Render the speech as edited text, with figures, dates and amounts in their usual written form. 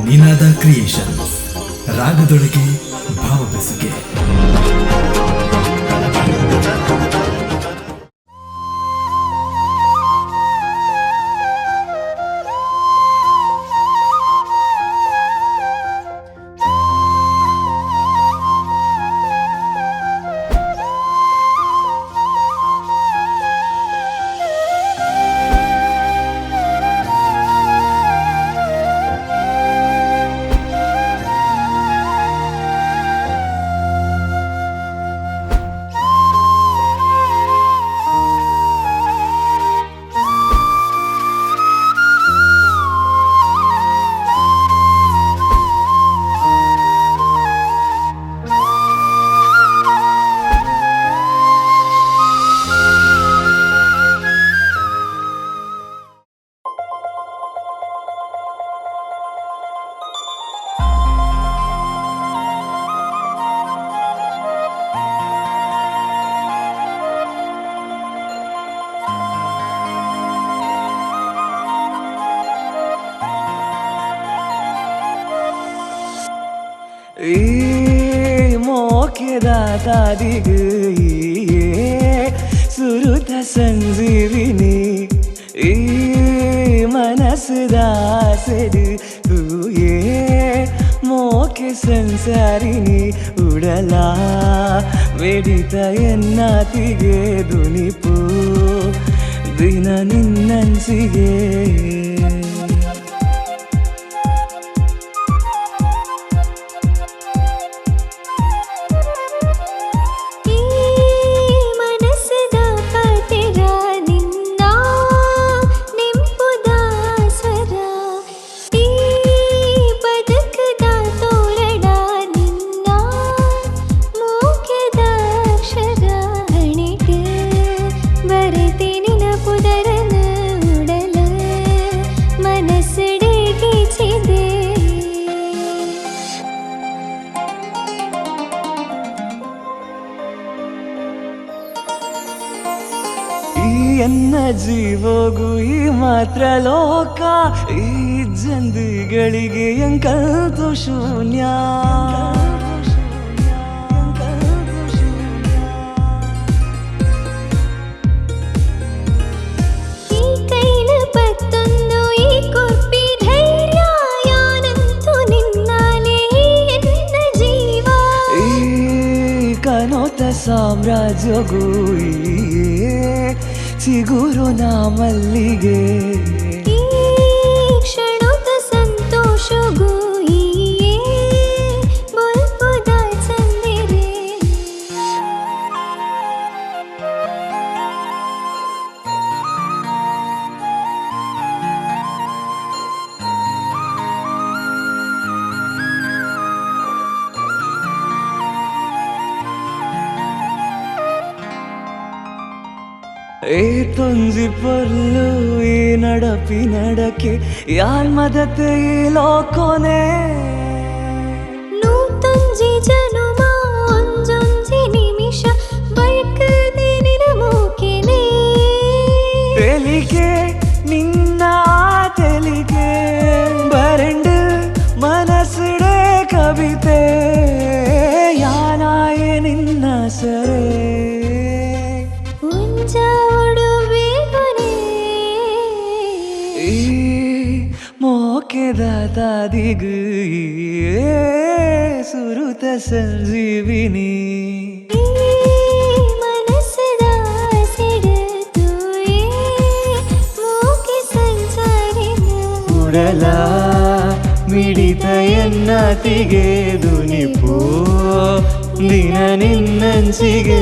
ನಿನಾದ creations ರಾಗದೊಳಗೆ ಭಾವ ಬೆಸುಗೆ. मोकेदातादिग सुरुत संजीविनी मनसदासद तूये मोके संसारिनी उडला वेडित एन्नातिगे दुनिपु दिन निन्नन्सिगे ಎನ್ನ ಜೀವೋಗು ಈ ಮಾತ್ರ ಲೋಕ ಈ ಜಂದಿಗಳಿಗೆ ಎಂಕಲ್ತು ಶೂನ್ಯ ಈ ಕೈನ ಪತ್ತೊಂದು ಈ ಕೊಪ್ಪಿ ಧೈರ್ಯ ಯಾನಂತು ನಿನ್ನಾಲೆ ಎನ್ನ ಜೀವ ಈ ಕನೋತ ಸಾಮ್ರಾಜ್ಯಗೂ ಸಿಗುರು ನಾ ಮಲ್ಲಿಗೆ ಈ ಕ್ಷಣದ ಸಂತೋಷಗೂ ಬಲ್ಪದ ಚಂದಿರೆ ಏ ತುಂಜಿ ಪೊರ್ಲು ಈ ನಡಪಿ ನಡಕೆ ಯಾನ್ ಮದತೆ ಈ ಲೋಕೋನೆ ನೂ ತುಂಜಿ ಜನುಮ ಒಂಜೊಂಜಿ ನಿಮಿಷ ಬೈಕದಿ ನಿನ ಮೂಕೆನೆ ತೆಲಿಗೆ ನಿನ್ನ ತೆಲಿಗೆ ಬರೆಂಡು ಮನಸ್ಸುಡೆ ಕವಿತೆ ಯಾನಾಯೆ ನಿನ್ನ ಸರೆ मोकेदातादिग सुरुत संजीविनी ಉಡಲ ಮಿಡಿತ ಎನ್ನತಿಗೆ ದುನಿಪು ದಿನ ನಿನ್ನಂಚಿಗೆ